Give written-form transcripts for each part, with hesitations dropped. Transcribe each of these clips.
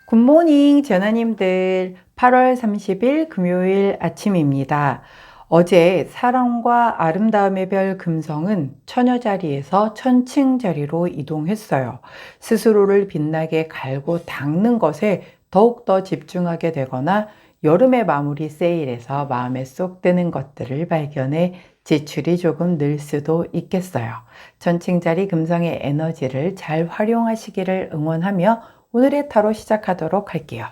굿모닝 전하님들, 8월 30일 금요일 아침입니다. 어제 사랑과 아름다움의 별 금성은 처녀 자리에서 천칭 자리로 이동했어요. 스스로를 빛나게 갈고 닦는 것에 더욱더 집중하게 되거나 여름의 마무리 세일에서 마음에 쏙 드는 것들을 발견해 지출이 조금 늘 수도 있겠어요. 천칭 자리 금성의 에너지를 잘 활용하시기를 응원하며 오늘의 타로 시작하도록 할게요.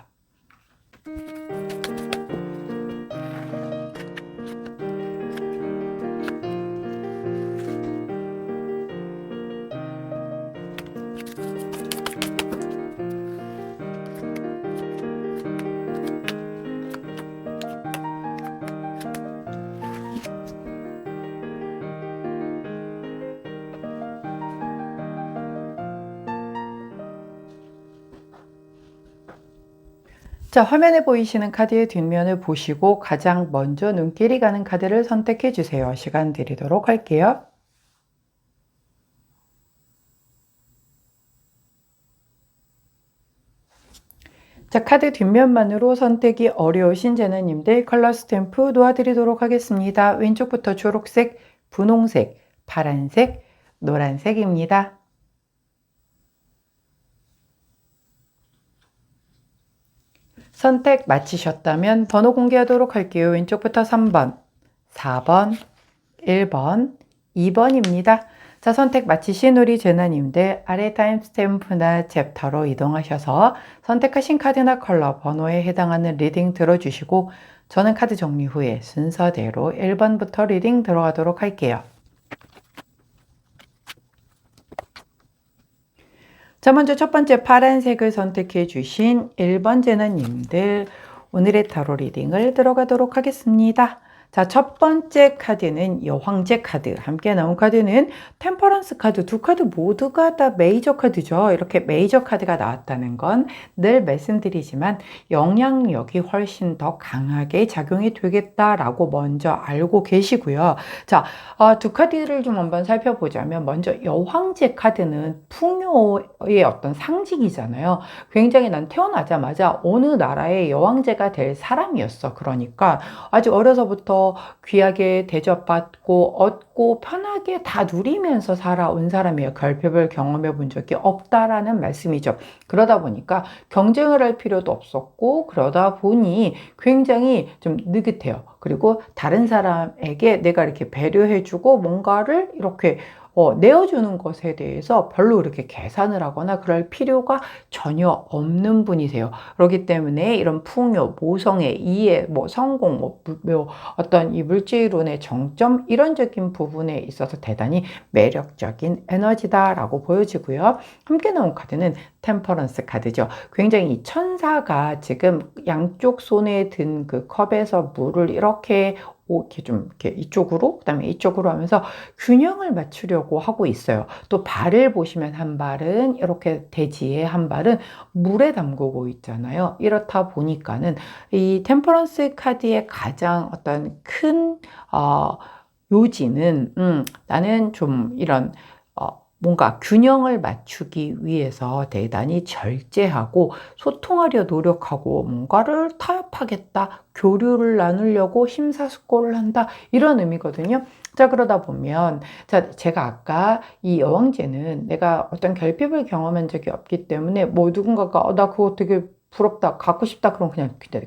자, 화면에 보이시는 카드의 뒷면을 보시고 가장 먼저 눈길이 가는 카드를 선택해 주세요. 시간 드리도록 할게요. 자, 카드 뒷면만으로 선택이 어려우신 제너님들 컬러 스탬프 놓아드리도록 하겠습니다. 왼쪽부터 초록색, 분홍색, 파란색, 노란색입니다. 선택 마치셨다면 번호 공개하도록 할게요. 왼쪽부터 3번, 4번, 1번, 2번입니다. 자, 선택 마치신 우리 제나님들 아래 타임스탬프나 챕터로 이동하셔서 선택하신 카드나 컬러, 번호에 해당하는 리딩 들어주시고 저는 카드 정리 후에 순서대로 1번부터 리딩 들어가도록 할게요. 자, 먼저 첫 번째 파란색을 선택해 주신 1번 제나님들 오늘의 타로 리딩을 들어가도록 하겠습니다. 자, 첫 번째 카드는 여황제 카드. 함께 나온 카드는 템퍼런스 카드. 두 카드 모두가 다 메이저 카드죠. 이렇게 메이저 카드가 나왔다는 건 늘 말씀드리지만 영향력이 훨씬 더 강하게 작용이 되겠다라고 먼저 알고 계시고요. 자, 두 카드를 좀 한번 살펴보자면 먼저 여황제 카드는 풍요의 어떤 상징이잖아요. 굉장히 난 태어나자마자 어느 나라의 여왕제가 될 사람이었어. 그러니까 아주 어려서부터 귀하게 대접받고 얻고 편하게 다 누리면서 살아온 사람이에요. 결핍을 경험해 본 적이 없다라는 말씀이죠. 그러다 보니까 경쟁을 할 필요도 없었고 그러다 보니 굉장히 좀 느긋해요. 그리고 다른 사람에게 내가 이렇게 배려해주고 뭔가를 이렇게 내어주는 것에 대해서 별로 이렇게 계산을 하거나 그럴 필요가 전혀 없는 분이세요. 그렇기 때문에 이런 풍요, 모성애, 이해, 뭐 성공, 어떤 이 물질운의 정점 이런적인 부분에 있어서 대단히 매력적인 에너지다라고 보여지고요. 함께 나온 카드는 템퍼런스 카드죠. 굉장히 이 천사가 지금 양쪽 손에 든 그 컵에서 물을 이렇게 좀 이렇게 이쪽으로 그다음에 이쪽으로 하면서 균형을 맞추려고 하고 있어요. 또 발을 보시면 한 발은 이렇게 대지에 한 발은 물에 담그고 있잖아요. 이렇다 보니까는 이 템퍼런스 카드의 가장 어떤 큰 요지는 나는 좀 이런 뭔가 균형을 맞추기 위해서 대단히 절제하고 소통하려 노력하고 뭔가를 타협하겠다, 교류를 나누려고 심사숙고를 한다 이런 의미거든요. 자, 그러다 보면 자, 제가 아까 이 여왕제는 내가 어떤 결핍을 경험한 적이 없기 때문에 뭐 누군가가 나 그거 되게 부럽다, 갖고 싶다, 그럼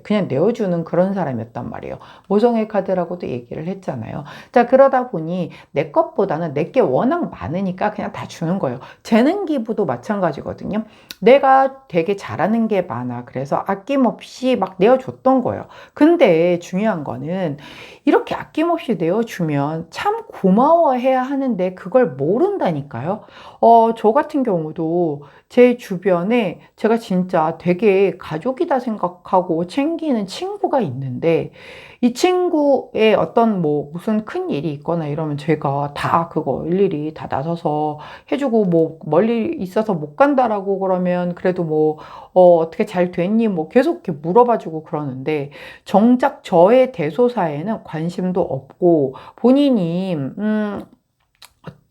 그냥 내어주는 그런 사람이었단 말이에요. 모성애 카드라고도 얘기를 했잖아요. 자, 그러다 보니 내 것보다는 내 게 워낙 많으니까 그냥 다 주는 거예요. 재능 기부도 마찬가지거든요. 내가 되게 잘하는 게 많아. 그래서 아낌없이 막 내어줬던 거예요. 근데 중요한 거는 이렇게 아낌없이 내어주면 참 고마워해야 하는데 그걸 모른다니까요. 저 같은 경우도 제 주변에 제가 진짜 되게 가족이다 생각하고 챙기는 친구가 있는데 이 친구의 어떤 뭐 무슨 큰 일이 있거나 이러면 제가 다 그거 일일이 다 나서서 해주고 뭐 멀리 있어서 못 간다라고 그러면 그래도 뭐 어떻게 잘 됐니 뭐 계속 이렇게 물어봐주고 그러는데 정작 저의 대소사에는 관심도 없고 본인이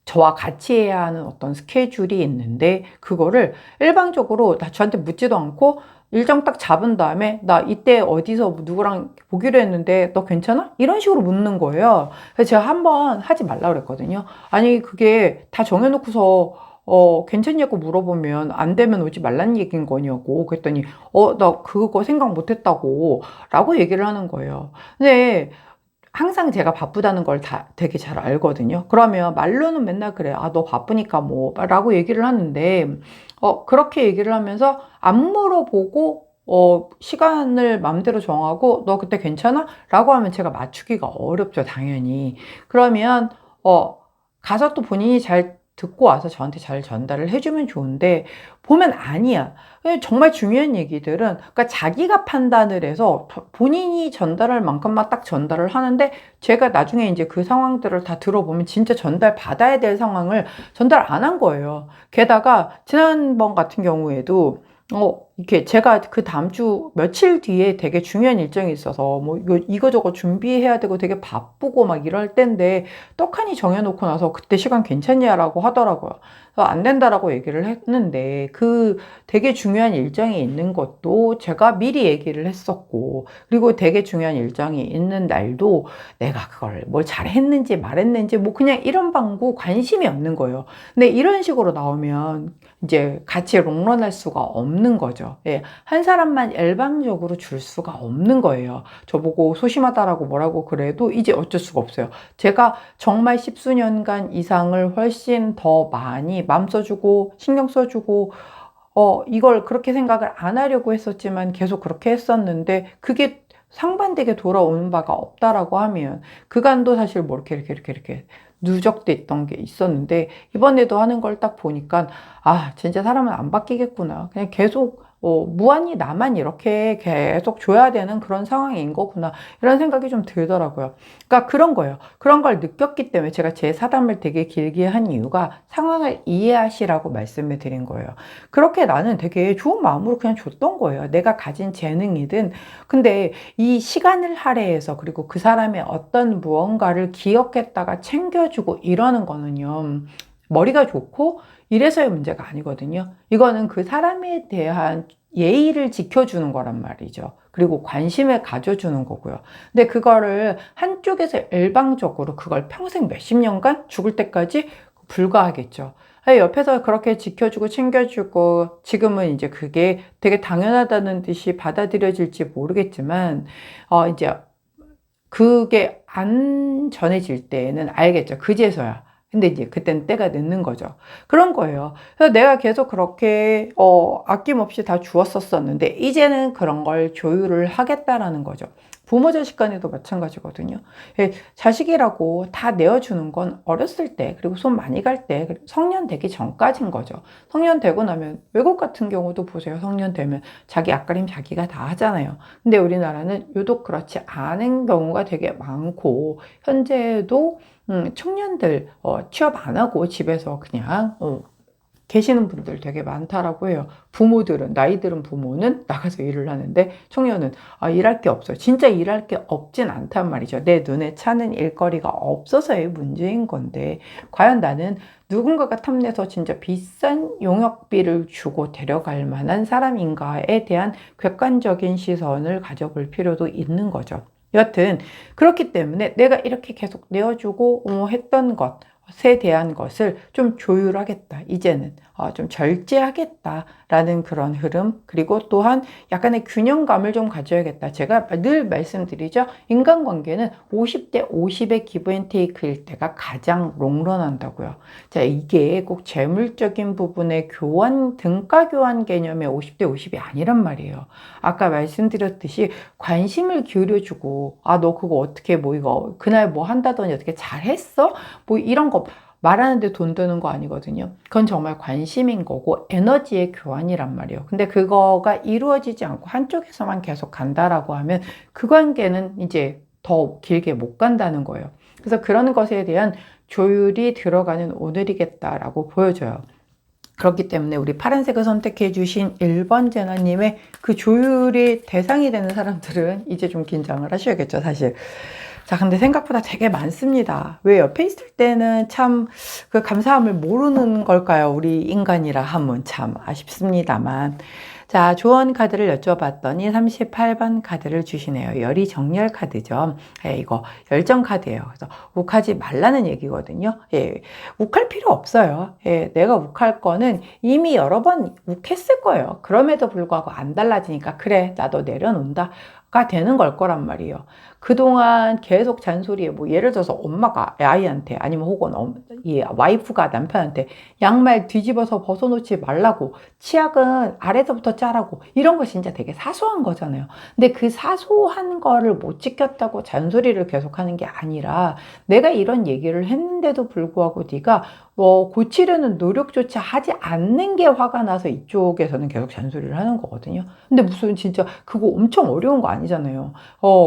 저와 같이 해야 하는 어떤 스케줄이 있는데 그거를 일방적으로 저한테 묻지도 않고 일정 딱 잡은 다음에 나 이때 어디서 누구랑 보기로 했는데 너 괜찮아? 이런 식으로 묻는 거예요. 그래서 제가 한번 하지 말라 그랬거든요. 아니 그게 다 정해놓고서 괜찮냐고 물어보면 안 되면 오지 말라는 얘기인 거냐고 그랬더니 나 그거 생각 못 했다고 라고 얘기를 하는 거예요. 근데 항상 제가 바쁘다는 걸 다 되게 잘 알거든요. 그러면 말로는 맨날 그래. 너 바쁘니까 뭐, 라고 얘기를 하는데, 그렇게 얘기를 하면서 안 물어보고, 시간을 맘대로 정하고, 너 그때 괜찮아? 라고 하면 제가 맞추기가 어렵죠, 당연히. 그러면, 가서 또 본인이 잘 듣고 와서 저한테 잘 전달을 해주면 좋은데, 보면 아니야. 정말 중요한 얘기들은, 그러니까 자기가 판단을 해서 본인이 전달할 만큼만 딱 전달을 하는데, 제가 나중에 이제 그 상황들을 다 들어보면 진짜 전달 받아야 될 상황을 전달 안 한 거예요. 게다가, 지난번 같은 경우에도, 이렇게 제가 그 다음 주 며칠 뒤에 되게 중요한 일정이 있어서 뭐 이거저거 준비해야 되고 되게 바쁘고 막 이럴 때인데 떡하니 정해놓고 나서 그때 시간 괜찮냐라고 하더라고요. 그래서 안 된다라고 얘기를 했는데 그 되게 중요한 일정이 있는 것도 제가 미리 얘기를 했었고 그리고 되게 중요한 일정이 있는 날도 내가 그걸 뭘 잘했는지 말했는지 뭐 그냥 이런 방구 관심이 없는 거예요. 근데 이런 식으로 나오면 이제 같이 롱런할 수가 없는 거죠. 예, 한 사람만 일방적으로 줄 수가 없는 거예요. 저보고 소심하다라고 뭐라고 그래도 이제 어쩔 수가 없어요. 제가 정말 십수년간 이상을 훨씬 더 많이 맘 써주고 신경 써주고 이걸 그렇게 생각을 안 하려고 했었지만 계속 그렇게 했었는데 그게 상반되게 돌아오는 바가 없다라고 하면 그간도 사실 뭐 이렇게 누적됐던 게 있었는데 이번에도 하는 걸 딱 보니까 진짜 사람은 안 바뀌겠구나. 그냥 계속 무한히 나만 이렇게 계속 줘야 되는 그런 상황인 거구나. 이런 생각이 좀 들더라고요. 그러니까 그런 거예요. 그런 걸 느꼈기 때문에 제가 제 사담을 되게 길게 한 이유가 상황을 이해하시라고 말씀을 드린 거예요. 그렇게 나는 되게 좋은 마음으로 그냥 줬던 거예요. 내가 가진 재능이든. 근데 이 시간을 할애해서 그리고 그 사람의 어떤 무언가를 기억했다가 챙겨주고 이러는 거는요. 머리가 좋고 이래서의 문제가 아니거든요. 이거는 그 사람에 대한 예의를 지켜주는 거란 말이죠. 그리고 관심을 가져주는 거고요. 근데 그거를 한쪽에서 일방적으로 그걸 평생 몇십 년간 죽을 때까지 불가하겠죠. 옆에서 그렇게 지켜주고 챙겨주고 지금은 이제 그게 되게 당연하다는 듯이 받아들여질지 모르겠지만 이제 그게 안 전해질 때는 알겠죠. 그제서야. 근데 이제 그때는 때가 늦는 거죠. 그런 거예요. 그래서 내가 계속 그렇게 아낌없이 다 주었었는데 이제는 그런 걸 조율을 하겠다라는 거죠. 부모 자식 간에도 마찬가지거든요. 자식이라고 다 내어주는 건 어렸을 때 그리고 손 많이 갈 때 성년 되기 전까지인 거죠. 성년 되고 나면 외국 같은 경우도 보세요. 성년 되면 자기 앞가림 자기가 다 하잖아요. 근데 우리나라는 유독 그렇지 않은 경우가 되게 많고 현재도 청년들 취업 안 하고 집에서 그냥 계시는 분들 되게 많다라고 해요. 부모들은 나이 들은 부모는 나가서 일을 하는데 청년은 일할 게 없어요. 진짜 일할 게 없진 않단 말이죠. 내 눈에 차는 일거리가 없어서의 문제인 건데 과연 나는 누군가가 탐내서 진짜 비싼 용역비를 주고 데려갈 만한 사람인가에 대한 객관적인 시선을 가져볼 필요도 있는 거죠. 여튼 그렇기 때문에 내가 이렇게 계속 내어주고 했던 것에 대한 것을 좀 조율하겠다. 이제는 좀 절제하겠다라는 그런 흐름 그리고 또한 약간의 균형감을 좀 가져야겠다. 제가 늘 말씀드리죠. 인간관계는 50대 50의 기브앤테이크일 때가 가장 롱런한다고요. 자, 이게 꼭 재물적인 부분의 교환, 등가 교환 개념의 50대 50이 아니란 말이에요. 아까 말씀드렸듯이 관심을 기울여주고 너 그거 어떻게 뭐 이거 그날 뭐 한다더니 어떻게 잘했어? 뭐 이런 거 말하는데 돈 드는 거 아니거든요. 그건 정말 관심인 거고 에너지의 교환이란 말이에요. 근데 그거가 이루어지지 않고 한쪽에서만 계속 간다라고 하면 그 관계는 이제 더 길게 못 간다는 거예요. 그래서 그런 것에 대한 조율이 들어가는 오늘이겠다라고 보여져요. 그렇기 때문에 우리 파란색을 선택해 주신 1번 제나님의 그 조율이 대상이 되는 사람들은 이제 좀 긴장을 하셔야겠죠, 사실. 자, 근데 생각보다 되게 많습니다. 왜 옆에 있을 때는 참 그 감사함을 모르는 걸까요? 우리 인간이라 하면 참 아쉽습니다만. 자, 조언 카드를 여쭤봤더니 38번 카드를 주시네요. 열의 정렬 카드죠. 예, 이거 열정 카드예요. 그래서 욱하지 말라는 얘기거든요. 예, 욱할 필요 없어요. 예, 내가 욱할 거는 이미 여러 번 욱했을 거예요. 그럼에도 불구하고 안 달라지니까 그래, 나도 내려놓는다. 가 되는 걸 거란 말이에요. 그동안 계속 잔소리에 뭐 예를 들어서 엄마가 아이한테 아니면 혹은 이 와이프가 남편한테 양말 뒤집어서 벗어놓지 말라고 치약은 아래서부터 짜라고 이런 거 진짜 되게 사소한 거잖아요. 근데 그 사소한 거를 못 지켰다고 잔소리를 계속하는 게 아니라 내가 이런 얘기를 했는데도 불구하고 네가 고치려는 노력조차 하지 않는 게 화가 나서 이쪽에서는 계속 잔소리를 하는 거거든요. 근데 무슨 진짜 그거 엄청 어려운 거 아니잖아요.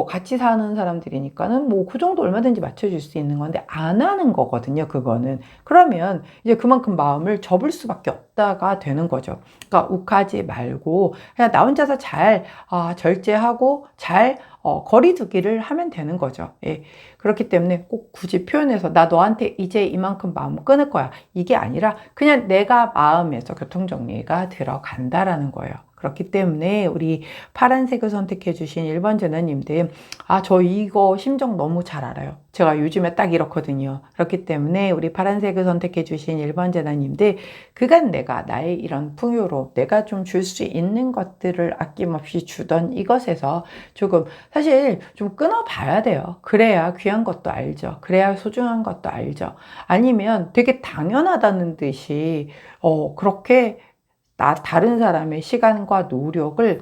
같이 사는 사람들이니까는 뭐 그 정도 얼마든지 맞춰줄 수 있는 건데 안 하는 거거든요. 그거는. 그러면 이제 그만큼 마음을 접을 수밖에 없다가 되는 거죠. 그러니까 욱하지 말고 그냥 나 혼자서 잘 절제하고 잘 거리 두기를 하면 되는 거죠. 예. 그렇기 때문에 꼭 굳이 표현해서 나 너한테 이제 이만큼 마음 끊을 거야. 이게 아니라 그냥 내가 마음에서 교통정리가 들어간다라는 거예요. 그렇기 때문에 우리 파란색을 선택해 주신 1번 제너님들 저 이거 심정 너무 잘 알아요. 제가 요즘에 딱 이렇거든요. 그렇기 때문에 우리 파란색을 선택해 주신 1번 제너님들 그간 내가 나의 이런 풍요로 내가 좀 줄 수 있는 것들을 아낌없이 주던 이것에서 조금 사실 좀 끊어봐야 돼요. 그래야 귀한 것도 알죠. 그래야 소중한 것도 알죠. 아니면 되게 당연하다는 듯이 그렇게 다른 사람의 시간과 노력을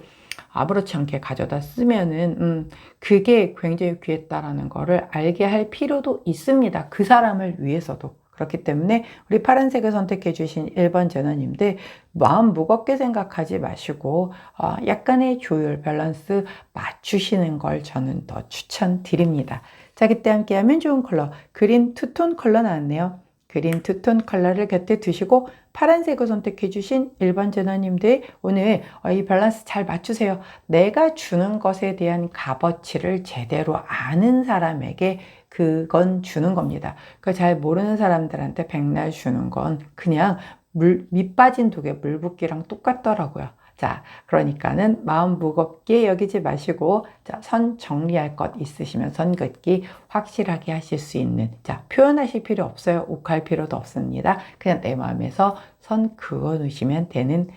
아무렇지 않게 가져다 쓰면은 그게 굉장히 귀했다라는 거를 알게 할 필요도 있습니다. 그 사람을 위해서도. 그렇기 때문에 우리 파란색을 선택해 주신 1번 제너님들 마음 무겁게 생각하지 마시고 약간의 조율, 밸런스 맞추시는 걸 저는 더 추천드립니다. 자, 그때 함께하면 좋은 컬러 그린 투톤 컬러 나왔네요. 그린 투톤 컬러를 곁에 두시고 파란색을 선택해 주신 1번 제너님들 오늘 이 밸런스 잘 맞추세요. 내가 주는 것에 대한 값어치를 제대로 아는 사람에게 그건 주는 겁니다. 그 잘 모르는 사람들한테 백날 주는 건 그냥 밑 빠진 독에 물 붓기랑 똑같더라고요. 자, 그러니까는 마음 무겁게 여기지 마시고, 자, 선 정리할 것 있으시면 선 긋기 확실하게 하실 수 있는, 자, 표현하실 필요 없어요. 욱할 필요도 없습니다. 그냥 내 마음에서 선 그어 놓으시면 되는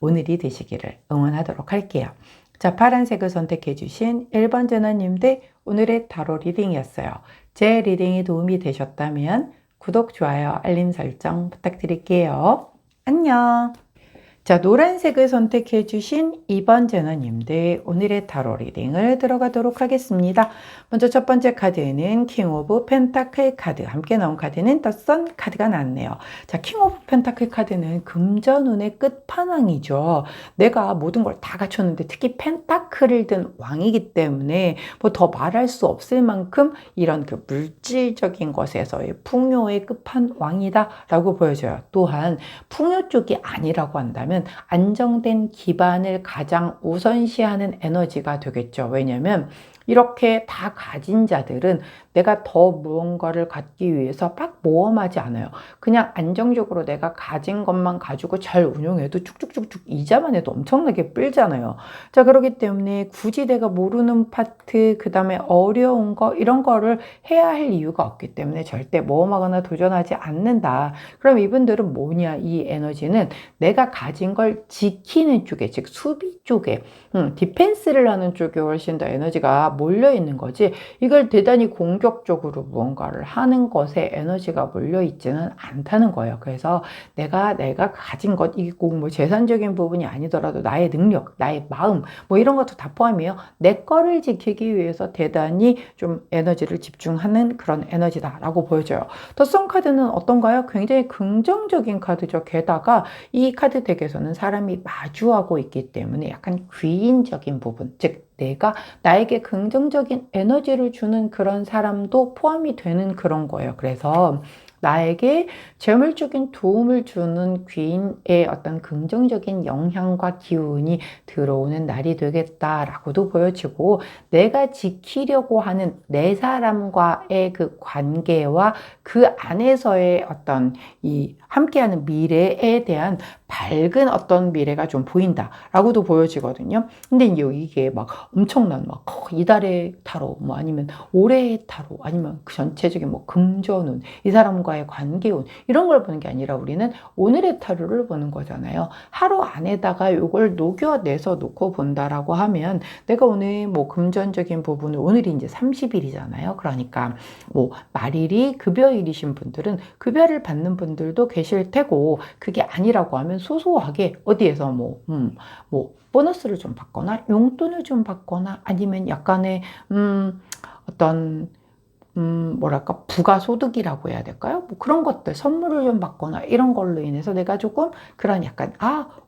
오늘이 되시기를 응원하도록 할게요. 자, 파란색을 선택해 주신 1번 제너님들 오늘의 타로 리딩이었어요. 제 리딩이 도움이 되셨다면 구독, 좋아요, 알림 설정 부탁드릴게요. 안녕. 자, 노란색을 선택해 주신 2번 제너님들 오늘의 타로 리딩을 들어가도록 하겠습니다. 먼저 첫 번째 카드에는 킹 오브 펜타클 카드, 함께 나온 카드는 더 선 카드가 나왔네요. 자, 킹 오브 펜타클 카드는 금전운의 끝판왕이죠. 내가 모든 걸 다 갖췄는데 특히 펜타클을 든 왕이기 때문에 뭐 더 말할 수 없을 만큼 이런 그 물질적인 것에서의 풍요의 끝판왕이다 라고 보여져요. 또한 풍요 쪽이 아니라고 한다면 안정된 기반을 가장 우선시하는 에너지가 되겠죠. 왜냐하면 이렇게 다 가진 자들은 내가 더 무언가를 갖기 위해서 막 모험하지 않아요. 그냥 안정적으로 내가 가진 것만 가지고 잘 운용해도 쭉쭉쭉쭉 이자만 해도 엄청나게 불잖아요. 자, 그렇기 때문에 굳이 내가 모르는 파트, 그 다음에 어려운 거 이런 거를 해야 할 이유가 없기 때문에 절대 모험하거나 도전하지 않는다. 그럼 이분들은 뭐냐? 이 에너지는 내가 가진 걸 지키는 쪽에, 즉 수비 쪽에, 디펜스를 하는 쪽에 훨씬 더 에너지가 몰려 있는 거지, 이걸 대단히 공격적으로 무언가를 하는 것에 에너지가 몰려 있지는 않다는 거예요. 그래서 내가 가진 것, 이게 꼭 뭐 재산적인 부분이 아니더라도 나의 능력, 나의 마음, 뭐 이런 것도 다 포함이에요. 내 거를 지키기 위해서 대단히 좀 에너지를 집중하는 그런 에너지다라고 보여져요. 더 선 카드는 어떤가요? 굉장히 긍정적인 카드죠. 게다가 이 카드 덱에서는 사람이 마주하고 있기 때문에 약간 귀인적인 부분, 즉 내가 나에게 긍정적인 에너지를 주는 그런 사람도 포함이 되는 그런 거예요. 그래서 나에게 재물적인 도움을 주는 귀인의 어떤 긍정적인 영향과 기운이 들어오는 날이 되겠다라고도 보여지고, 내가 지키려고 하는 내 사람과의 그 관계와 그 안에서의 어떤 이 함께하는 미래에 대한 밝은 어떤 미래가 좀 보인다라고도 보여지거든요. 근데 이제 이게 막 엄청난 막 이달의 타로, 뭐 아니면 올해의 타로, 아니면 그 전체적인 뭐 금전운, 이 사람과의 관계운, 이런 걸 보는 게 아니라 우리는 오늘의 타로를 보는 거잖아요. 하루 안에다가 이걸 녹여내서 놓고 본다라고 하면, 내가 오늘 뭐 금전적인 부분을, 오늘이 이제 30일이잖아요. 그러니까 뭐 말일이 급여일이신 분들은 급여를 받는 분들도 계실 테고, 그게 아니라고 하면 소소하게 어디에서 뭐 보너스를 좀 받거나 용돈을 좀 받거나, 아니면 약간의 어떤 뭐랄까 부가소득이라고 해야 될까요? 뭐 그런 것들, 선물을 좀 받거나 이런 걸로 인해서 내가 조금 그런 약간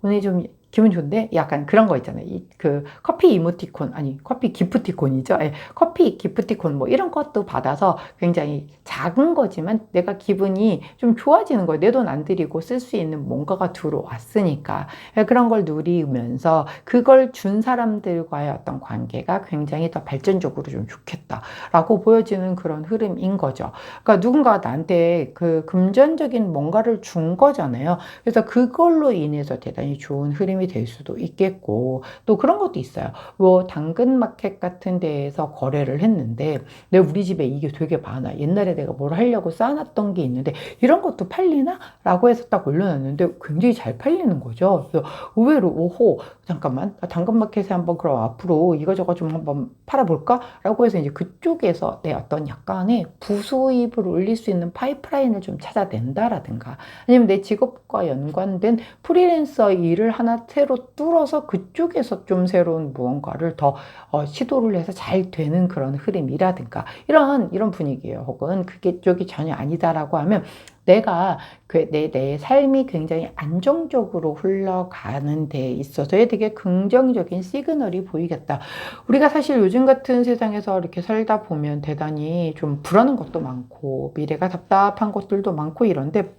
오늘 좀 기분 좋은데, 약간 그런 거 있잖아요. 그 커피 이모티콘, 아니 커피 기프티콘이죠. 예, 커피 기프티콘 뭐 이런 것도 받아서 굉장히 작은 거지만 내가 기분이 좀 좋아지는 거예요. 내 돈 안 들이고 쓸 수 있는 뭔가가 들어왔으니까. 예, 그런 걸 누리면서 그걸 준 사람들과의 어떤 관계가 굉장히 더 발전적으로 좀 좋겠다라고 보여지는 그런 흐름인 거죠. 그러니까 누군가 나한테 그 금전적인 뭔가를 준 거잖아요. 그래서 그걸로 인해서 대단히 좋은 흐름이 될 수도 있겠고, 또 그런 것도 있어요. 뭐 당근마켓 같은 데에서 거래를 했는데, 우리 집에 이게 되게 많아. 옛날에 내가 뭘 하려고 쌓아놨던 게 있는데 이런 것도 팔리나? 라고 해서 딱 올려놨는데 굉장히 잘 팔리는 거죠. 그래서 의외로 오호, 잠깐만, 당근마켓에 한번 그럼 앞으로 이거저거 좀 한번 팔아볼까? 라고 해서 이제 그쪽에서 내 어떤 약간의 부수입을 올릴 수 있는 파이프라인을 좀 찾아낸다라든가, 아니면 내 직업과 연관된 프리랜서 일을 하나 새로 뚫어서 그쪽에서 좀 새로운 무언가를 더 시도를 해서 잘 되는 그런 흐름이라든가, 이런 분위기예요. 혹은 그게 쪽이 전혀 아니다라고 하면, 내가 내 삶이 굉장히 안정적으로 흘러가는 데 있어서의 되게 긍정적인 시그널이 보이겠다. 우리가 사실 요즘 같은 세상에서 이렇게 살다 보면 대단히 좀 불안한 것도 많고 미래가 답답한 것들도 많고 이런데,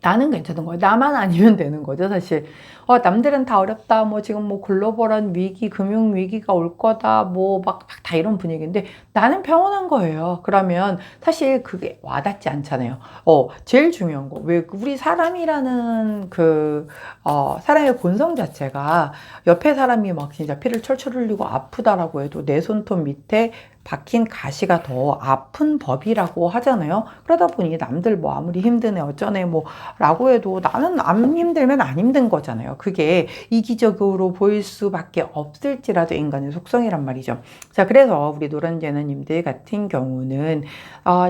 나는 괜찮은 거예요. 나만 아니면 되는 거죠, 사실. 남들은 다 어렵다. 뭐 지금 뭐 글로벌한 위기, 금융 위기가 올 거다. 뭐 막 다 이런 분위기인데 나는 평온한 거예요. 그러면 사실 그게 와닿지 않잖아요. 제일 중요한 거. 왜 우리 사람이라는 사람의 본성 자체가, 옆에 사람이 막 진짜 피를 철철 흘리고 아프다라고 해도 내 손톱 밑에 박힌 가시가 더 아픈 법이라고 하잖아요. 그러다 보니 남들 뭐 아무리 힘드네 어쩌네 뭐 라고 해도 나는 안 힘들면 안 힘든 거잖아요. 그게 이기적으로 보일 수밖에 없을지라도 인간의 속성이란 말이죠. 자, 그래서 우리 노란제너님들 같은 경우는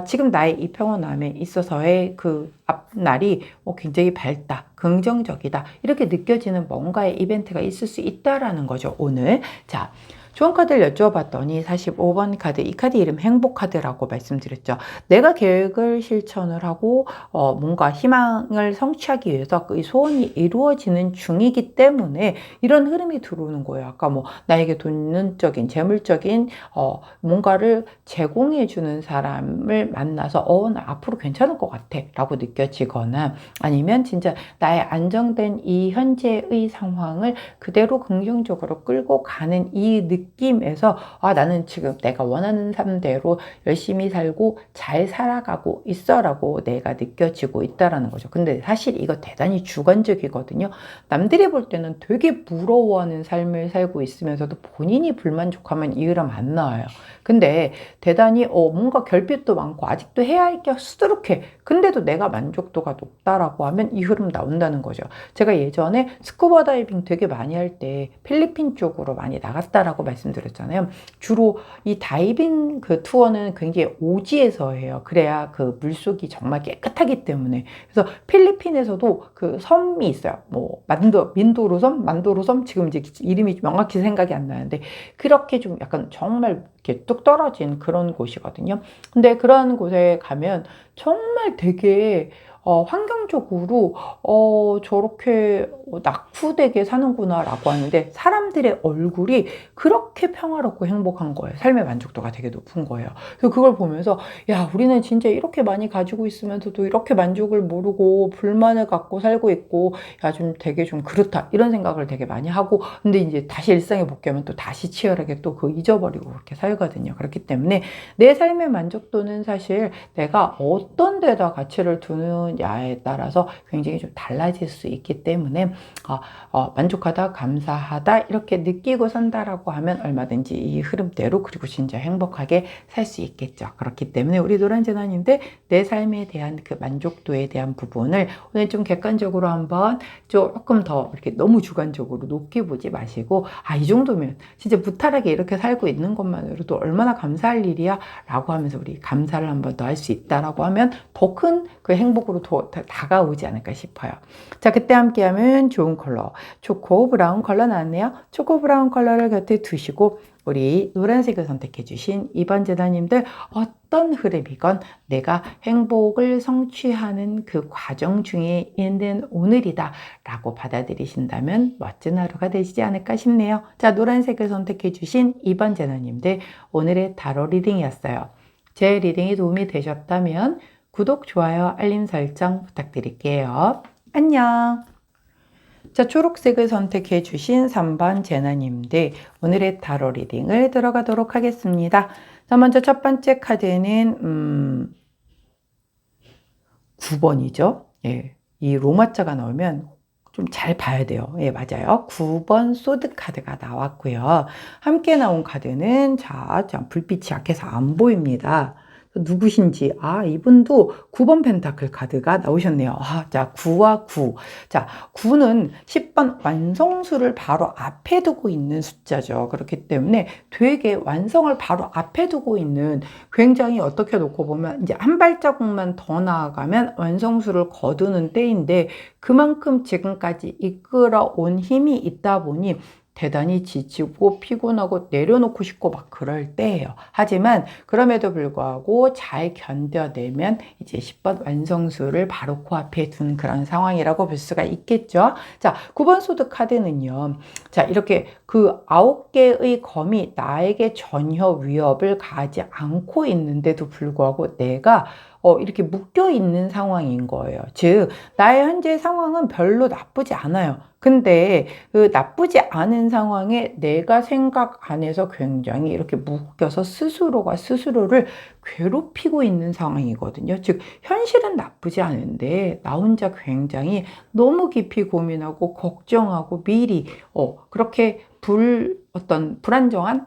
지금 나의 이 평온함에 있어서의 그 앞날이 굉장히 밝다, 긍정적이다, 이렇게 느껴지는 뭔가의 이벤트가 있을 수 있다라는 거죠, 오늘. 자, 좋은 카드를 여쭤봤더니 45번 카드, 이 카드 이름 행복카드라고 말씀드렸죠. 내가 계획을 실천을 하고 뭔가 희망을 성취하기 위해서 그 소원이 이루어지는 중이기 때문에 이런 흐름이 들어오는 거예요. 아까 뭐 나에게 돈적인, 재물적인 뭔가를 제공해 주는 사람을 만나서 나 앞으로 괜찮을 것 같아 라고 느껴지거나, 아니면 진짜 나의 안정된 이 현재의 상황을 그대로 긍정적으로 끌고 가는 이 느낌에서 나는 지금 내가 원하는 삶대로 열심히 살고 잘 살아가고 있어 라고 내가 느껴지고 있다라는 거죠. 근데 사실 이거 대단히 주관적이거든요. 남들이 볼 때는 되게 부러워하는 삶을 살고 있으면서도 본인이 불만족하면 이 흐름 안 나와요. 근데 대단히 뭔가 결핍도 많고 아직도 해야 할 게 수두룩해. 근데도 내가 만족도가 높다라고 하면 이 흐름 나온다는 거죠. 제가 예전에 스쿠버 다이빙 되게 많이 할 때 필리핀 쪽으로 많이 나갔다라고 말씀드렸잖아요. 주로 이 다이빙 그 투어는 굉장히 오지에서 해요. 그래야 그 물속이 정말 깨끗하기 때문에. 그래서 필리핀에서도 그 섬이 있어요. 뭐 만도로섬 지금 이제 이름이 명확히 생각이 안 나는데, 그렇게 좀 약간 정말 이렇게 뚝 떨어진 그런 곳이거든요. 근데 그런 곳에 가면 정말 되게 환경적으로 저렇게 낙후되게 사는구나 라고 하는데 사람들의 얼굴이 그렇게 평화롭고 행복한 거예요. 삶의 만족도가 되게 높은 거예요. 그래서 그걸 보면서 야, 우리는 진짜 이렇게 많이 가지고 있으면서도 이렇게 만족을 모르고 불만을 갖고 살고 있고 야, 좀 되게 좀 그렇다 이런 생각을 되게 많이 하고 근데 이제 다시 일상에 복귀하면 또 다시 치열하게 또 그 잊어버리고 그렇게 살거든요. 그렇기 때문에 내 삶의 만족도는 사실 내가 어떤 데다 가치를 두느냐에 따라서 굉장히 좀 달라질 수 있기 때문에 만족하다, 감사하다 이렇게 느끼고 산다라고 하면 얼마든지 이 흐름대로 그리고 진짜 행복하게 살 수 있겠죠. 그렇기 때문에 우리 노란재단님들 내 삶에 대한 그 만족도에 대한 부분을 오늘 좀 객관적으로 한번 조금 더 이렇게 너무 주관적으로 높게 보지 마시고 이 정도면 진짜 무탈하게 이렇게 살고 있는 것만으로도 얼마나 감사할 일이야 라고 하면서 우리 감사를 한번 더 할 수 있다라고 하면 더 큰 그 행복으로 더 다가오지 않을까 싶어요. 자, 그때 함께하면 좋은 컬러 초코 브라운 컬러 나왔네요. 초코 브라운 컬러를 곁에 두시고 우리 노란색을 선택해 주신 2번 재단님들 어떤 흐름이건 내가 행복을 성취하는 그 과정 중에 있는 오늘이다 라고 받아들이신다면 멋진 하루가 되시지 않을까 싶네요. 자, 노란색을 선택해 주신 2번 재단님들 오늘의 타로 리딩이었어요. 제 리딩이 도움이 되셨다면 구독, 좋아요, 알림 설정 부탁드릴게요. 안녕. 자, 초록색을 선택해 주신 3번 제나님들 오늘의 타로 리딩을 들어가도록 하겠습니다. 자, 먼저 첫 번째 카드는 9번이죠. 예, 이 로마자가 나오면 좀 잘 봐야 돼요. 예, 맞아요. 9번 소드 카드가 나왔고요. 함께 나온 카드는 자, 불빛이 약해서 안 보입니다. 누구신지 이분도 9번 펜타클 카드가 나오셨네요. 자, 9와 9. 자, 9는 10번 완성수를 바로 앞에 두고 있는 숫자죠. 그렇기 때문에 되게 완성을 바로 앞에 두고 있는 굉장히 어떻게 놓고 보면 이제 한 발자국만 더 나아가면 완성수를 거두는 때인데 그만큼 지금까지 이끌어온 힘이 있다 보니 대단히 지치고 피곤하고 내려놓고 싶고 막 그럴 때예요. 하지만 그럼에도 불구하고 잘 견뎌내면 이제 10번 완성수를 바로 코앞에 둔 그런 상황이라고 볼 수가 있겠죠. 자, 9번 소드 카드는요. 자, 이렇게 그 9개의 검이 나에게 전혀 위협을 가하지 않고 있는데도 불구하고 내가 이렇게 묶여 있는 상황인 거예요. 즉, 나의 현재 상황은 별로 나쁘지 않아요. 근데 그 나쁘지 않은 상황에 내가 생각 안에서 굉장히 이렇게 묶여서 스스로가 스스로를 괴롭히고 있는 상황이거든요. 즉, 현실은 나쁘지 않은데 나 혼자 굉장히 너무 깊이 고민하고 걱정하고 미리 그렇게 어떤 불안정한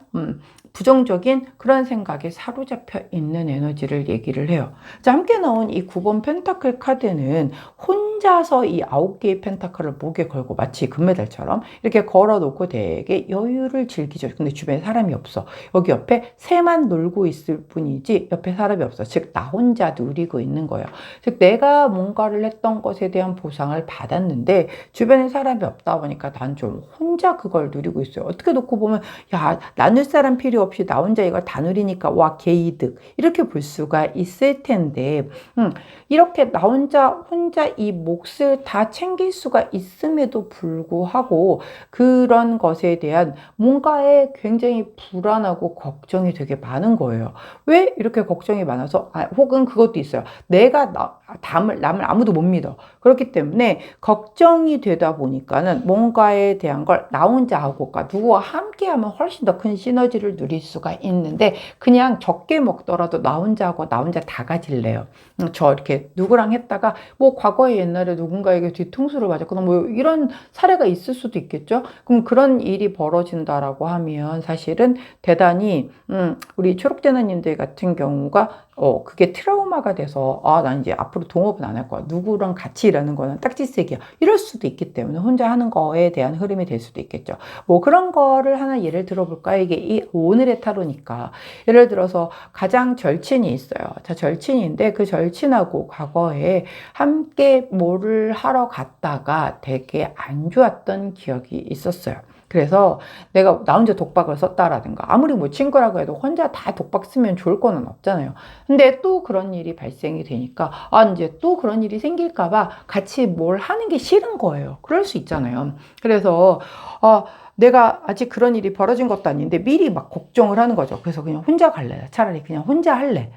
부정적인 그런 생각에 사로잡혀 있는 에너지를 얘기를 해요. 자, 함께 나온 이 9번 펜타클 카드는 혼자서 이 9개의 펜타클을 목에 걸고 마치 금메달처럼 이렇게 걸어놓고 되게 여유를 즐기죠. 근데 주변에 사람이 없어. 여기 옆에 새만 놀고 있을 뿐이지 옆에 사람이 없어. 즉, 나 혼자 누리고 있는 거예요. 즉, 내가 뭔가를 했던 것에 대한 보상을 받았는데 주변에 사람이 없다 보니까 난 좀 혼자 그걸 누리고 있어요. 어떻게 놓고 보면 야, 나눌 사람 필요 없이 나 혼자 이걸 다 누리니까 와, 개이득 이렇게 볼 수가 있을 텐데 이렇게 나 혼자 이 몫을 다 챙길 수가 있음에도 불구하고 그런 것에 대한 뭔가에 굉장히 불안하고 걱정이 되게 많은 거예요. 왜 이렇게 걱정이 많아서 혹은 그것도 있어요. 내가 남을 아무도 못 믿어. 그렇기 때문에 걱정이 되다 보니까는 뭔가에 대한 걸 나 혼자 하고 누구와 함께 하면 훨씬 더 큰 시너지를 누릴 수가 있는데 그냥 적게 먹더라도 나 혼자 하고 나 혼자 다 가질래요. 저 이렇게 누구랑 했다가 뭐 과거에 옛날에 누군가에게 뒤통수를 맞았거나 뭐 이런 사례가 있을 수도 있겠죠. 그럼 그런 일이 벌어진다라고 하면 사실은 대단히 우리 초록재나님들 같은 경우가 그게 트라우마가 돼서 난 이제 앞으로 동업은 안 할 거야. 누구랑 같이 일하는 거는 딱지쓰기야. 이럴 수도 있기 때문에 혼자 하는 거에 대한 흐름이 될 수도 있겠죠. 뭐 그런 거를 하나 예를 들어볼까요? 이게 이 오늘의 타로니까 예를 들어서 가장 절친이 있어요. 자, 절친인데 그 절친하고 과거에 함께 뭐를 하러 갔다가 되게 안 좋았던 기억이 있었어요. 그래서 내가 나 혼자 독박을 썼다라든가 아무리 뭐 친구라고 해도 혼자 다 독박 쓰면 좋을 거는 없잖아요. 근데 또 그런 일이 발생이 되니까 이제 또 그런 일이 생길까 봐 같이 뭘 하는 게 싫은 거예요. 그럴 수 있잖아요. 그래서 내가 아직 그런 일이 벌어진 것도 아닌데 미리 막 걱정을 하는 거죠. 그래서 그냥 혼자 갈래. 차라리 그냥 혼자 할래.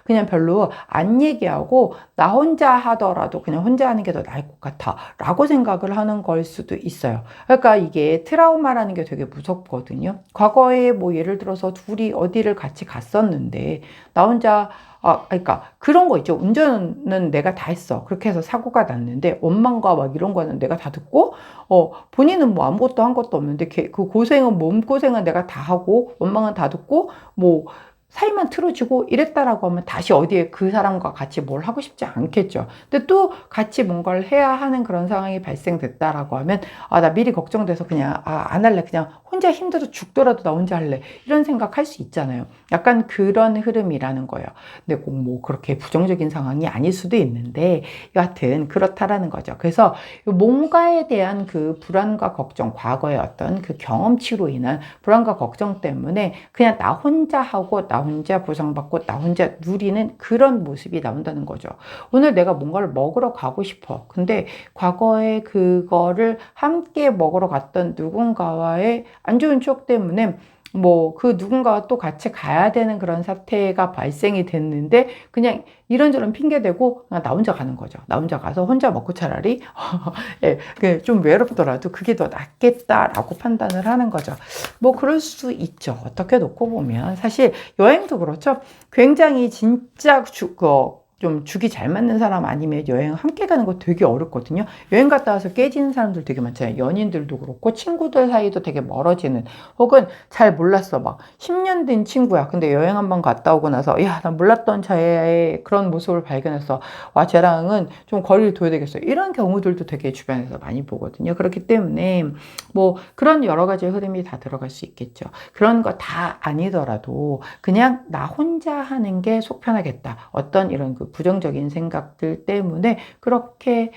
그냥 별로 안 얘기하고 나 혼자 하더라도 그냥 혼자 하는 게 더 나을 것 같아. 라고 생각을 하는 걸 수도 있어요. 그러니까 이게 트라우마라는 게 되게 무섭거든요. 과거에 뭐 예를 들어서 둘이 어디를 같이 갔었는데 나 혼자 그러니까 그런 거 있죠. 운전은 내가 다 했어. 그렇게 해서 사고가 났는데 원망과 막 이런 거는 내가 다 듣고 본인은 뭐 아무것도 한 것도 없는데 그 고생은 몸 고생은 내가 다 하고 원망은 다 듣고 뭐 사이만 틀어지고 이랬다라고 하면 다시 어디에 그 사람과 같이 뭘 하고 싶지 않겠죠. 근데 또 같이 뭔가를 해야 하는 그런 상황이 발생됐다라고 하면 나 미리 걱정돼서 그냥 안 할래. 그냥 혼자 힘들어 죽더라도 나 혼자 할래. 이런 생각할 수 있잖아요. 약간 그런 흐름이라는 거예요. 근데 꼭 뭐 그렇게 부정적인 상황이 아닐 수도 있는데 여하튼 그렇다라는 거죠. 그래서 뭔가에 대한 그 불안과 걱정, 과거의 어떤 그 경험치로 인한 불안과 걱정 때문에 그냥 나 혼자 하고 나 혼자 보상받고 나 혼자 누리는 그런 모습이 나온다는 거죠. 오늘 내가 뭔가를 먹으러 가고 싶어. 근데 과거에 그거를 함께 먹으러 갔던 누군가와의 안 좋은 추억 때문에 뭐 그 누군가와 또 같이 가야 되는 그런 사태가 발생이 됐는데 그냥 이런저런 핑계 대고 그냥 나 혼자 가는 거죠. 나 혼자 가서 혼자 먹고 차라리 좀 외롭더라도 그게 더 낫겠다라고 판단을 하는 거죠. 뭐 그럴 수 있죠. 어떻게 놓고 보면 사실 여행도 그렇죠. 굉장히 진짜 좀 죽이 잘 맞는 사람 아니면 여행 함께 가는 거 되게 어렵거든요. 여행 갔다 와서 깨지는 사람들 되게 많잖아요. 연인들도 그렇고 친구들 사이도 되게 멀어지는 혹은 잘 몰랐어. 막 10년 된 친구야. 근데 여행 한번 갔다 오고 나서 야, 나 몰랐던 저의 그런 모습을 발견해서 와, 쟤랑은 좀 거리를 둬야 되겠어. 이런 경우들도 되게 주변에서 많이 보거든요. 그렇기 때문에 뭐 그런 여러 가지 흐름이 다 들어갈 수 있겠죠. 그런 거 다 아니더라도 그냥 나 혼자 하는 게 속 편하겠다. 어떤 이런 그 부정적인 생각들 때문에 그렇게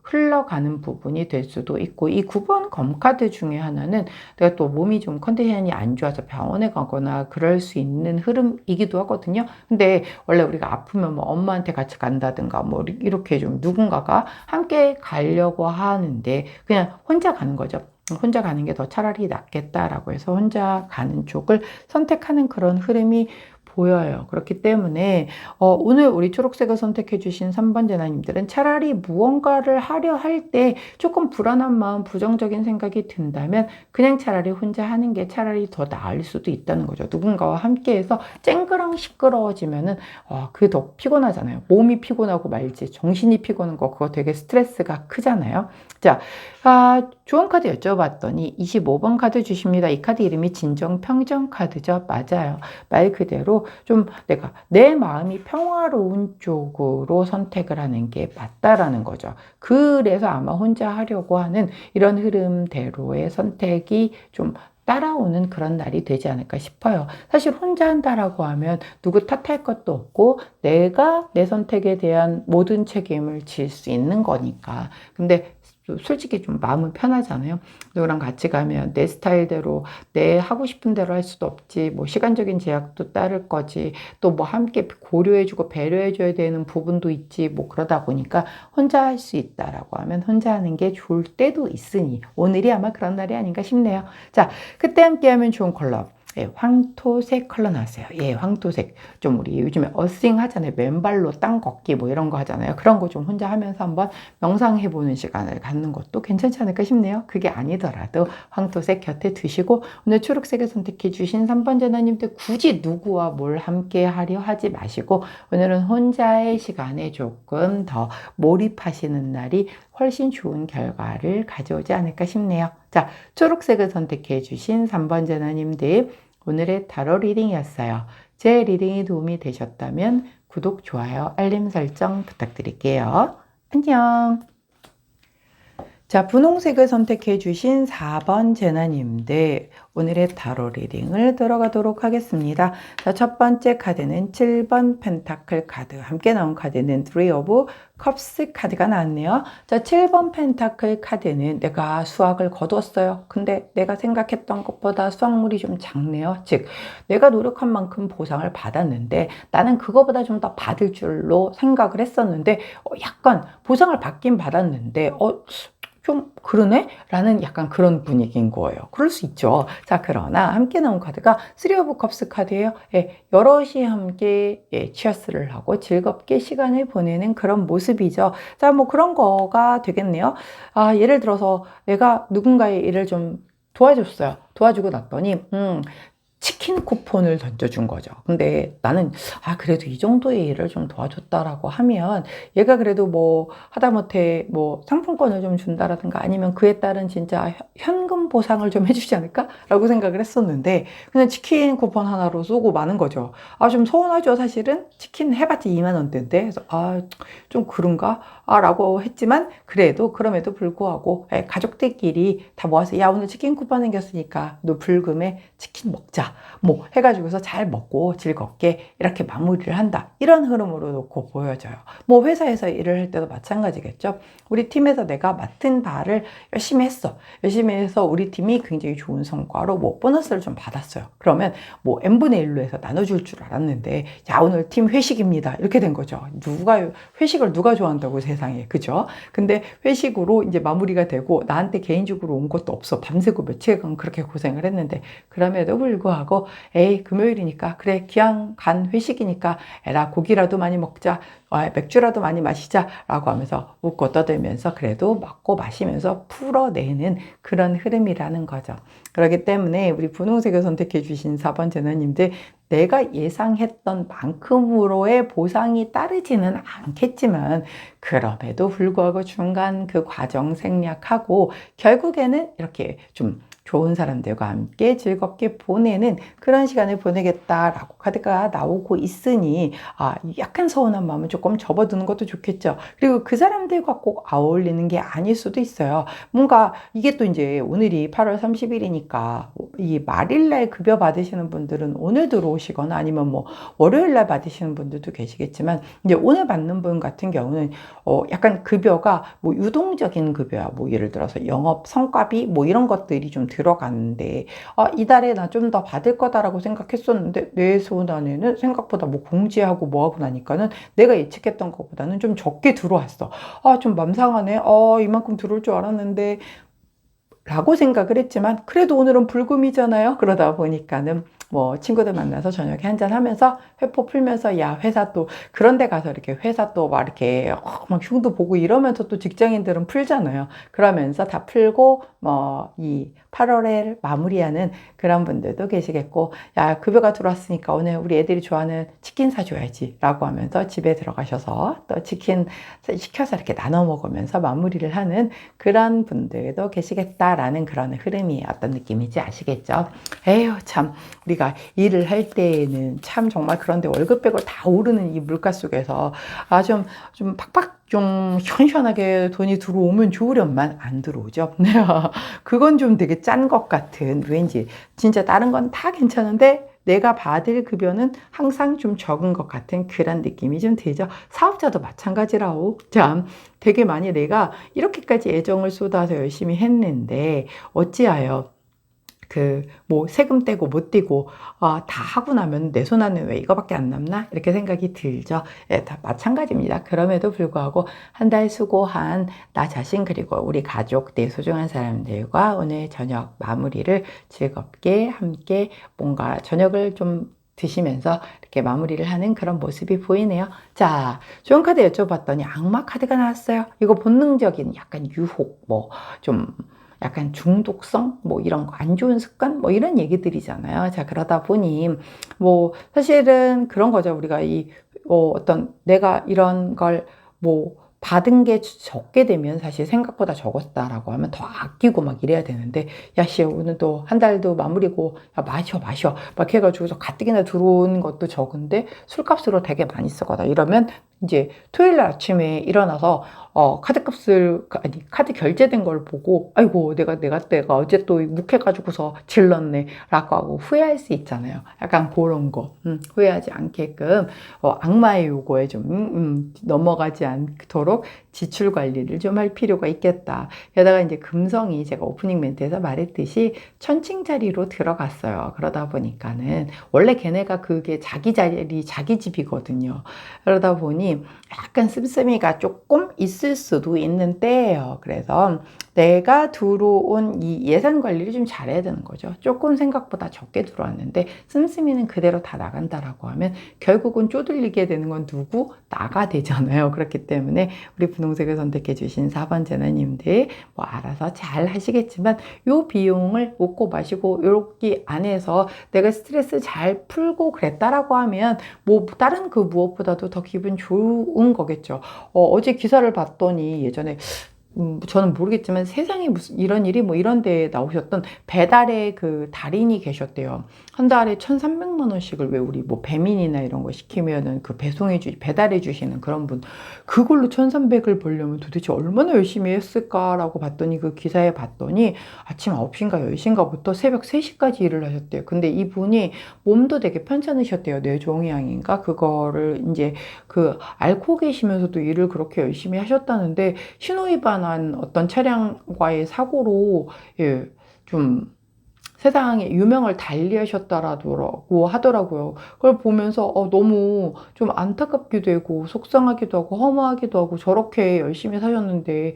흘러가는 부분이 될 수도 있고 이 9번 검카드 중에 하나는 내가 또 몸이 좀 컨디션이 안 좋아서 병원에 가거나 그럴 수 있는 흐름이기도 하거든요. 근데 원래 우리가 아프면 뭐 엄마한테 같이 간다든가 뭐 이렇게 좀 누군가가 함께 가려고 하는데 그냥 혼자 가는 거죠. 혼자 가는 게 더 차라리 낫겠다라고 해서 혼자 가는 쪽을 선택하는 그런 흐름이 보여요. 그렇기 때문에 오늘 우리 초록색을 선택해 주신 3번 제나님들은 차라리 무언가를 하려 할 때 조금 불안한 마음, 부정적인 생각이 든다면 그냥 차라리 혼자 하는 게 차라리 더 나을 수도 있다는 거죠. 누군가와 함께해서 쨍그랑 시끄러워지면은 그게 더 피곤하잖아요. 몸이 피곤하고 말지 정신이 피곤한 거 그거 되게 스트레스가 크잖아요. 자, 좋은 카드 여쭤봤더니 25번 카드 주십니다. 이 카드 이름이 진정평정 카드죠. 맞아요. 말 그대로 좀 내가 내 마음이 평화로운 쪽으로 선택을 하는 게 맞다라는 거죠. 그래서 아마 혼자 하려고 하는 이런 흐름대로의 선택이 좀 따라오는 그런 날이 되지 않을까 싶어요. 사실 혼자 한다라고 하면 누구 탓할 것도 없고 내가 내 선택에 대한 모든 책임을 질 수 있는 거니까. 근데 솔직히 좀 마음은 편하잖아요. 누구랑 같이 가면 내 스타일대로 내 하고 싶은 대로 할 수도 없지. 뭐 시간적인 제약도 따를 거지. 또 뭐 함께 고려해주고 배려해줘야 되는 부분도 있지. 뭐 그러다 보니까 혼자 할 수 있다라고 하면 혼자 하는 게 좋을 때도 있으니 오늘이 아마 그런 날이 아닌가 싶네요. 자, 그때 함께 하면 좋은 컬러. 예, 황토색 컬러 나왔어요. 예, 황토색. 좀 우리 요즘에 어싱 하잖아요. 맨발로 땅 걷기 뭐 이런 거 하잖아요. 그런 거 좀 혼자 하면서 한번 명상해보는 시간을 갖는 것도 괜찮지 않을까 싶네요. 그게 아니더라도 황토색 곁에 두시고 오늘 초록색을 선택해 주신 3번 제나님들 굳이 누구와 뭘 함께 하려 하지 마시고 오늘은 혼자의 시간에 조금 더 몰입하시는 날이 훨씬 좋은 결과를 가져오지 않을까 싶네요. 자, 초록색을 선택해 주신 3번 제나님들 오늘의 타로 리딩이었어요. 제 리딩이 도움이 되셨다면 구독, 좋아요, 알림 설정 부탁드릴게요. 안녕. 자, 분홍색을 선택해 주신 4번 재나님들, 오늘의 타로 리딩을 들어가도록 하겠습니다. 자, 첫 번째 카드는 7번 펜타클 카드, 함께 나온 카드는 3 of Cups 카드가 나왔네요. 자, 7번 펜타클 카드는 내가 수확을 거두었어요. 근데 내가 생각했던 것보다 수확물이 좀 작네요. 즉, 내가 노력한 만큼 보상을 받았는데 나는 그거보다 좀 더 받을 줄로 생각을 했었는데 약간 보상을 받긴 받았는데 좀 그러네? 라는 약간 그런 분위기인 거예요. 그럴 수 있죠. 자, 그러나 함께 나온 카드가 3 of Cups 카드예요. 예, 여럿이 함께 치어스를 하고 즐겁게 시간을 보내는 그런 모습이죠. 자, 뭐 그런 거가 되겠네요. 아, 예를 들어서 내가 누군가의 일을 좀 도와줬어요. 도와주고 났더니 치킨 쿠폰을 던져준 거죠. 근데 나는 그래도 이 정도의 일을 좀 도와줬다라고 하면 얘가 그래도 뭐 하다못해 뭐 상품권을 좀 준다라든가 아니면 그에 따른 진짜 현금 보상을 좀 해주지 않을까? 라고 생각을 했었는데 그냥 치킨 쿠폰 하나로 쏘고 마는 거죠. 좀 서운하죠. 사실은 치킨 해봤자 2만 원대인데 그래서 좀 그런가? 라고 했지만 그래도 그럼에도 불구하고 가족들끼리 다 모아서 야 오늘 치킨 쿠폰 생겼으니까 너 불금에 치킨 먹자 뭐 해가지고서 잘 먹고 즐겁게 이렇게 마무리를 한다 이런 흐름으로 놓고 보여져요. 뭐 회사에서 일을 할 때도 마찬가지겠죠. 우리 팀에서 내가 맡은 바를 열심히 했어. 열심히 해서 우리 팀이 굉장히 좋은 성과로 뭐 보너스를 좀 받았어요. 그러면 뭐 n분의 1로 해서 나눠줄 줄 알았는데 야 오늘 팀 회식입니다 이렇게 된 거죠. 회식을 누가 좋아한다고 세상에, 그죠? 근데 회식으로 이제 마무리가 되고 나한테 개인적으로 온 것도 없어. 밤새고 며칠간 그렇게 고생을 했는데 그럼에도 불구하고 에이 금요일이니까 그래 기왕 간 회식이니까 에라 고기라도 많이 먹자 맥주라도 많이 마시자 라고 하면서 웃고 떠들면서 그래도 먹고 마시면서 풀어내는 그런 흐름이라는 거죠. 그렇기 때문에 우리 분홍색을 선택해 주신 4번 재너님들 내가 예상했던 만큼으로의 보상이 따르지는 않겠지만 그럼에도 불구하고 중간 그 과정 생략하고 결국에는 이렇게 좀 좋은 사람들과 함께 즐겁게 보내는 그런 시간을 보내겠다라고 카드가 나오고 있으니 약간 서운한 마음은 조금 접어두는 것도 좋겠죠. 그리고 그 사람들과 꼭 어울리는 게 아닐 수도 있어요. 뭔가 이게 또 이제 오늘이 8월 30일이니까 이 말일날 급여 받으시는 분들은 오늘 들어오시거나 아니면 뭐 월요일날 받으시는 분들도 계시겠지만 이제 오늘 받는 분 같은 경우는 약간 급여가 뭐 유동적인 급여야. 뭐 예를 들어서 영업 성과비 뭐 이런 것들이 좀 들어가는데 이달에 나 좀 더 받을 거다라고 생각했었는데 내 손안에는 생각보다 뭐 공지하고 뭐하고 나니까는 내가 예측했던 것보다는 좀 적게 들어왔어. 좀 맘상하네. 이만큼 들어올 줄 알았는데 라고 생각을 했지만 그래도 오늘은 불금이잖아요. 그러다 보니까는 뭐 친구들 만나서 저녁에 한잔 하면서 회포 풀면서 야 회사 또 그런 데 가서 이렇게 회사 또 막 이렇게 막 흉도 보고 이러면서 또 직장인들은 풀잖아요. 그러면서 다 풀고 뭐 이 8월에 마무리하는 그런 분들도 계시겠고 야 급여가 들어왔으니까 오늘 우리 애들이 좋아하는 치킨 사줘야지 라고 하면서 집에 들어가셔서 또 치킨 시켜서 이렇게 나눠 먹으면서 마무리를 하는 그런 분들도 계시겠다라는 그런 흐름이 어떤 느낌인지 아시겠죠? 에휴 참 우리가 일을 할 때에는 참 정말 그런데 월급 빼고 다 오르는 이 물가 속에서 좀 팍팍 좀 시원시원하게 돈이 들어오면 좋으련만 안 들어오죠. 그건 좀 되게 짠 것 같은 왠지 진짜 다른 건 다 괜찮은데 내가 받을 급여는 항상 좀 적은 것 같은 그런 느낌이 좀 들죠. 사업자도 마찬가지라고. 참 되게 많이 내가 이렇게까지 애정을 쏟아서 열심히 했는데 어찌하여 뭐 세금 떼고 못 떼고 다 하고 나면 내 손 안에 왜 이거밖에 안 남나? 이렇게 생각이 들죠. 다 마찬가지입니다. 그럼에도 불구하고 한 달 수고한 나 자신 그리고 우리 가족, 내 소중한 사람들과 오늘 저녁 마무리를 즐겁게 함께 뭔가 저녁을 좀 드시면서 이렇게 마무리를 하는 그런 모습이 보이네요. 자, 좋은 카드 여쭤봤더니 악마 카드가 나왔어요. 이거 본능적인 약간 유혹, 좀 약간 중독성 뭐 이런 거 안 좋은 습관 뭐 이런 얘기들이잖아요. 자 그러다 보니 뭐 사실은 그런 거죠. 우리가 어떤 내가 이런 걸 뭐 받은 게 적게 되면 사실 생각보다 적었다라고 하면 더 아끼고 막 이래야 되는데 야씨 오늘 또 한 달도 마무리고 야 마셔 막 해가지고서 가뜩이나 들어온 것도 적은데 술값으로 되게 많이 쓰거나 이러면 이제 토요일 날 아침에 일어나서 카드 결제된 걸 보고 아이고 내가 어제 또 묵혀가지고서 질렀네 라고 하고 후회할 수 있잖아요. 약간 그런 거 후회하지 않게끔 악마의 요구에 좀 넘어가지 않도록 지출 관리를 좀 할 필요가 있겠다. 게다가 이제 금성이 제가 오프닝 멘트에서 말했듯이 천칭자리로 들어갔어요. 그러다 보니까는 원래 걔네가 그게 자기 자리 자기 집이거든요. 그러다 보니 약간 씀씀이가 조금 있을 수도 있는 때예요. 그래서 내가 들어온 이 예산 관리를 좀 잘해야 되는 거죠. 조금 생각보다 적게 들어왔는데 씀씀이는 그대로 다 나간다라고 하면 결국은 쪼들리게 되는 건 누구? 나가 되잖아요. 그렇기 때문에 우리 분홍색을 선택해 주신 4번 제나님들 뭐 알아서 잘 하시겠지만 요 비용을 먹고 마시고 요렇게 안에서 내가 스트레스 잘 풀고 그랬다라고 하면 뭐 다른 그 무엇보다도 더 기분 좋은 거겠죠. 어제 기사를 봤더니 예전에 저는 모르겠지만 세상에 무슨 이런 일이 뭐 이런 데에 나오셨던 배달의 그 달인이 계셨대요. 한 달에 1,300만 원씩을 왜 우리 뭐 배민이나 이런 거 시키면은 그 배달해 주시는 그런 분 그걸로 1,300을 벌려면 도대체 얼마나 열심히 했을까라고 봤더니 그 기사에 봤더니 아침 9시인가 10시인가부터 새벽 3시까지 일을 하셨대요. 근데 이분이 몸도 되게 편찮으셨대요. 뇌종양인가 그거를 이제 그 앓고 계시면서도 일을 그렇게 열심히 하셨다는데 신호위반한 어떤 차량과의 사고로 예, 좀 세상에 유명을 달리하셨다라고 하더라고요. 그걸 보면서 너무 좀 안타깝기도 되고 속상하기도 하고 허무하기도 하고 저렇게 열심히 사셨는데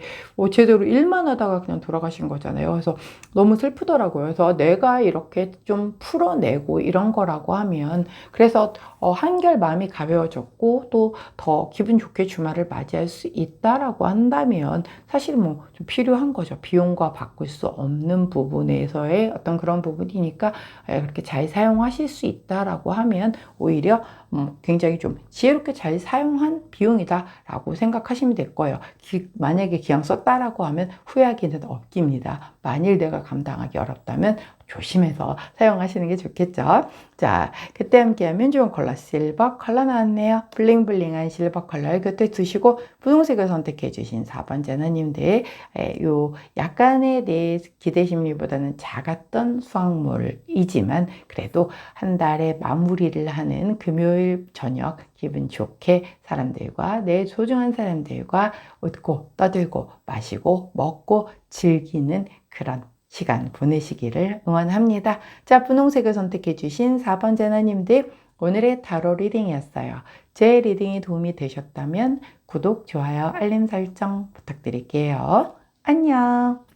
제대로 일만 하다가 그냥 돌아가신 거잖아요. 그래서 너무 슬프더라고요. 그래서 내가 이렇게 좀 풀어내고 이런 거라고 하면 그래서 한결 마음이 가벼워졌고 또 더 기분 좋게 주말을 맞이할 수 있다라고 한다면 사실 뭐 좀 필요한 거죠. 비용과 바꿀 수 없는 부분에서의 어떤 그런 부분이니까 그렇게 잘 사용하실 수 있다라고 하면 오히려 굉장히 좀 지혜롭게 잘 사용한 비용이다라고 생각하시면 될 거예요. 만약에 기왕 썼다라고 하면 후회하기는 없깁니다. 만일 내가 감당하기 어렵다면 조심해서 사용하시는 게 좋겠죠. 자, 그때 함께하면 좋은 컬러 실버 컬러 나왔네요. 블링블링한 실버 컬러를 곁에 두시고 분홍색을 선택해 주신 4번 제나님들 요 약간의 내 기대 심리보다는 작았던 수확물이지만 그래도 한 달에 마무리를 하는 금요일 저녁 기분 좋게 사람들과 내 소중한 사람들과 웃고 떠들고 마시고 먹고 즐기는 그런 시간 보내시기를 응원합니다. 자, 분홍색을 선택해 주신 4번 제나님들 오늘의 타로 리딩이었어요. 제 리딩이 도움이 되셨다면 구독, 좋아요, 알림 설정 부탁드릴게요. 안녕.